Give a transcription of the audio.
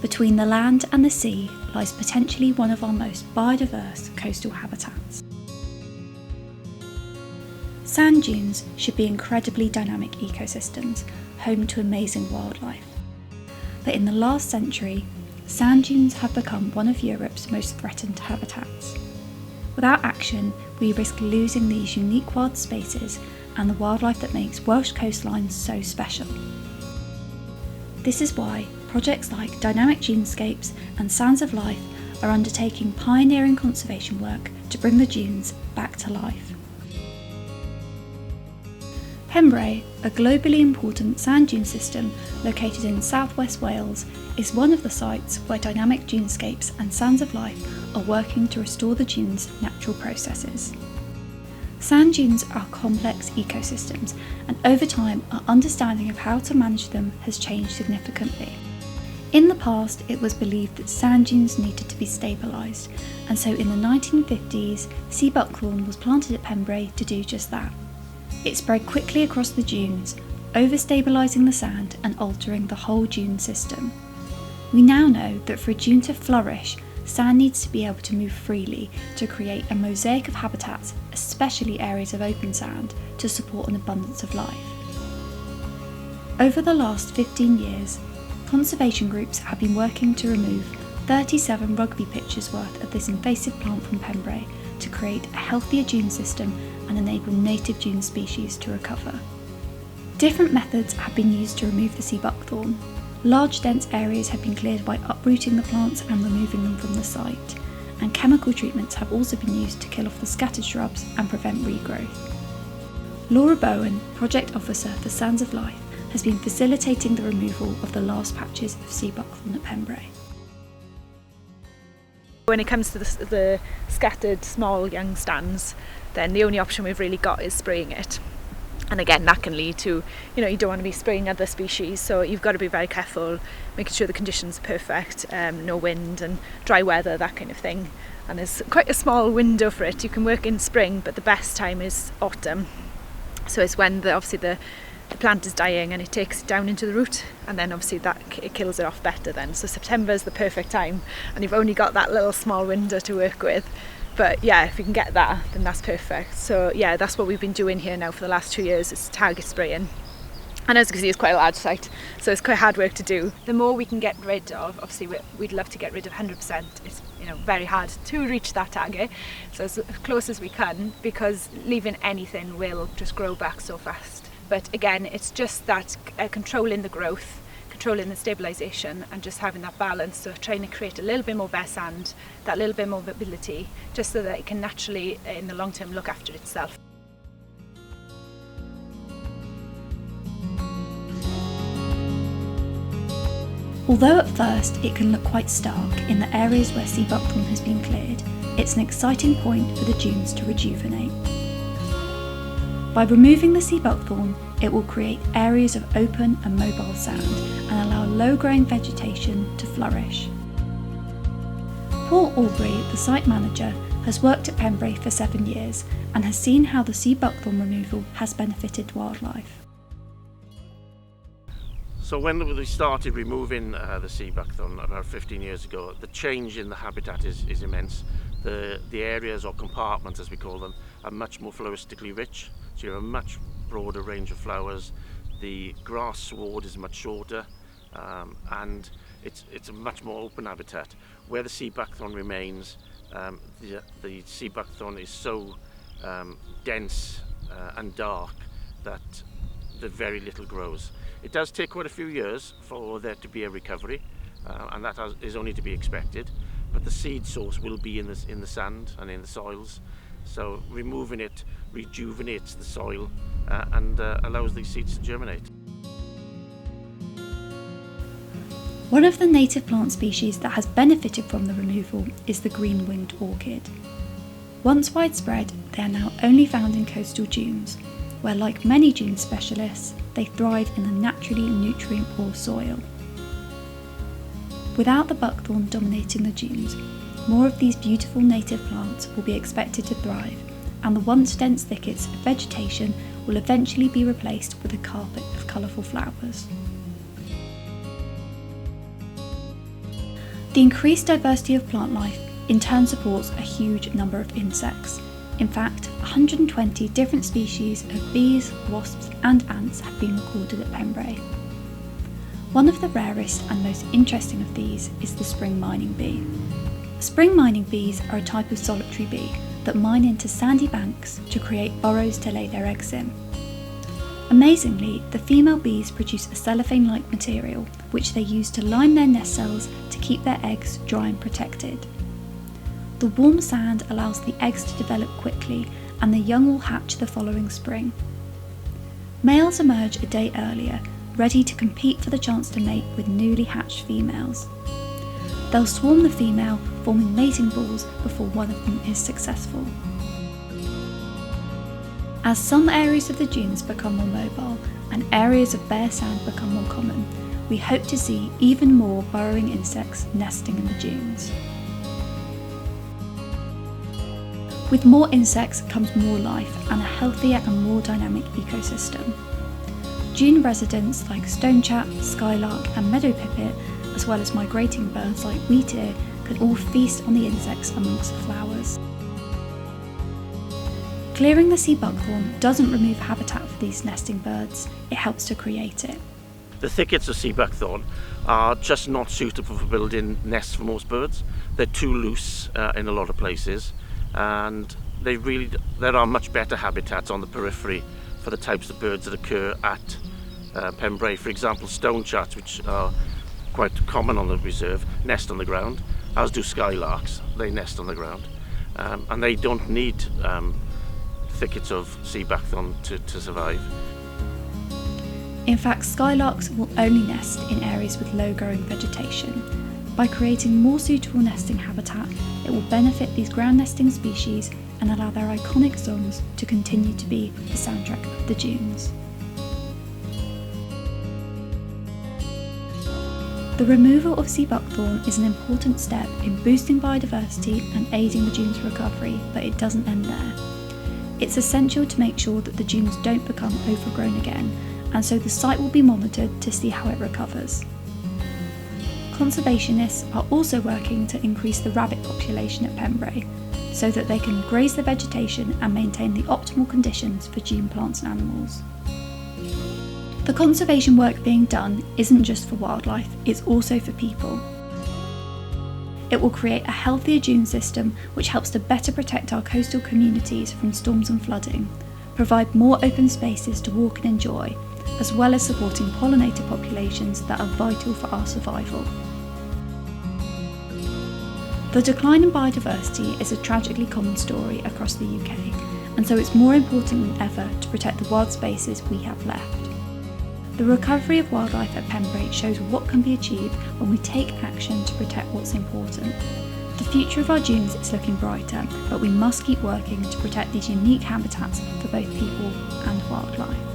Between the land and the sea lies potentially one of our most biodiverse coastal habitats. Sand dunes should be incredibly dynamic ecosystems, home to amazing wildlife. But in the last century, sand dunes have become one of Europe's most threatened habitats. Without action, we risk losing these unique wild spaces and the wildlife that makes Welsh coastlines so special. This is why projects like Dynamic Dunescapes and Sands of Life are undertaking pioneering conservation work to bring the dunes back to life. Pembrae, a globally important sand dune system located in southwest Wales, is one of the sites where Dynamic Dunescapes and Sands of Life are working to restore the dunes' natural processes. Sand dunes are complex ecosystems, and over time our understanding of how to manage them has changed significantly. In the past, it was believed that sand dunes needed to be stabilised, and so in the 1950s, sea buckthorn was planted at Pembrae to do just that. It spread quickly across the dunes, over-stabilising the sand and altering the whole dune system. We now know that for a dune to flourish, sand needs to be able to move freely to create a mosaic of habitats, especially areas of open sand, to support an abundance of life. Over the last 15 years, conservation groups have been working to remove 37 rugby pitches worth of this invasive plant from Pembrae to create a healthier dune system and enable native dune species to recover. Different methods have been used to remove the sea buckthorn. Large dense areas have been cleared by uprooting the plants and removing them from the site, and chemical treatments have also been used to kill off the scattered shrubs and prevent regrowth. Laura Bowen, Project Officer for Sands of Life, has been facilitating the removal of the last patches of sea buckthorn at Pembrae. When it comes to the scattered small young stands, then the only option we've really got is spraying it. And again, that can lead to, you don't want to be spraying other species, so you've got to be very careful, making sure the conditions are perfect, no wind and dry weather, that kind of thing. And there's quite a small window for it. You can work in spring, but the best time is autumn. So it's when the plant is dying and it takes it down into the root, and then obviously it kills it off better then. So September is the perfect time, and you've only got that little small window to work with. But yeah, if you can get that, then that's perfect. So yeah, that's what we've been doing here now for the last 2 years, is target spraying. And as you can see, it's quite a large site, so it's quite hard work to do. The more we can get rid of, obviously we'd love to get rid of 100%. It's very hard to reach that target, so as close as we can, because leaving anything will just grow back so fast. But again, it's just that controlling the growth, controlling the stabilisation, and just having that balance, so trying to create a little bit more bare sand, that little bit more mobility, just so that it can naturally, in the long term, look after itself. Although at first it can look quite stark in the areas where sea buckthorn has been cleared, it's an exciting point for the dunes to rejuvenate. By removing the sea buckthorn, it will create areas of open and mobile sand and allow low-growing vegetation to flourish. Paul Aubrey, the site manager, has worked at Pembrae for 7 years and has seen how the sea buckthorn removal has benefited wildlife. So when we started removing the sea buckthorn about 15 years ago, the change in the habitat is immense. The areas, or compartments as we call them, are much more floristically rich, so you have a much broader range of flowers. The grass sward is much shorter, and it's a much more open habitat. Where the sea buckthorn remains, the sea buckthorn is so dense and dark that very little grows. It does take quite a few years for there to be a recovery, and that is only to be expected. But the seed source will be in the sand and in the soils, so removing it rejuvenates the soil and allows these seeds to germinate. One of the native plant species that has benefited from the removal is the green-winged orchid. Once widespread, they are now only found in coastal dunes, where, like many dune specialists, they thrive in the naturally nutrient-poor soil. Without the buckthorn dominating the dunes, more of these beautiful native plants will be expected to thrive, and the once dense thickets of vegetation will eventually be replaced with a carpet of colourful flowers. The increased diversity of plant life in turn supports a huge number of insects. In fact, 120 different species of bees, wasps and ants have been recorded at Pembrey. One of the rarest and most interesting of these is the spring mining bee. Spring mining bees are a type of solitary bee that mine into sandy banks to create burrows to lay their eggs in. Amazingly, the female bees produce a cellophane-like material which they use to line their nest cells to keep their eggs dry and protected. The warm sand allows the eggs to develop quickly and the young will hatch the following spring. Males emerge a day earlier, ready to compete for the chance to mate with newly hatched females. They'll swarm the female, forming mating balls before one of them is successful. As some areas of the dunes become more mobile and areas of bare sand become more common, we hope to see even more burrowing insects nesting in the dunes. With more insects comes more life and a healthier and more dynamic ecosystem. Dune residents like stonechat, skylark and meadow pipit, as well as migrating birds like wheatear, can all feast on the insects amongst the flowers. Clearing the sea buckthorn doesn't remove habitat for these nesting birds, it helps to create it. The thickets of sea buckthorn are just not suitable for building nests for most birds. They're too loose in a lot of places, and there are much better habitats on the periphery for the types of birds that occur at Pembrey. For example, stonechats, which are quite common on the reserve, nest on the ground, as do skylarks. They nest on the ground, and they don't need thickets of sea buckthorn to survive. In fact, skylarks will only nest in areas with low-growing vegetation. By creating more suitable nesting habitat, it will benefit these ground nesting species and allow their iconic songs to continue to be the soundtrack of the dunes. The removal of sea buckthorn is an important step in boosting biodiversity and aiding the dunes' recovery, but it doesn't end there. It's essential to make sure that the dunes don't become overgrown again, and so the site will be monitored to see how it recovers. Conservationists are also working to increase the rabbit population at Pembrey, so that they can graze the vegetation and maintain the optimal conditions for dune plants and animals. The conservation work being done isn't just for wildlife, it's also for people. It will create a healthier dune system which helps to better protect our coastal communities from storms and flooding, provide more open spaces to walk and enjoy, as well as supporting pollinator populations that are vital for our survival. The decline in biodiversity is a tragically common story across the UK, and so it's more important than ever to protect the wild spaces we have left. The recovery of wildlife at Pembrey shows what can be achieved when we take action to protect what's important. The future of our dunes is looking brighter, but we must keep working to protect these unique habitats for both people and wildlife.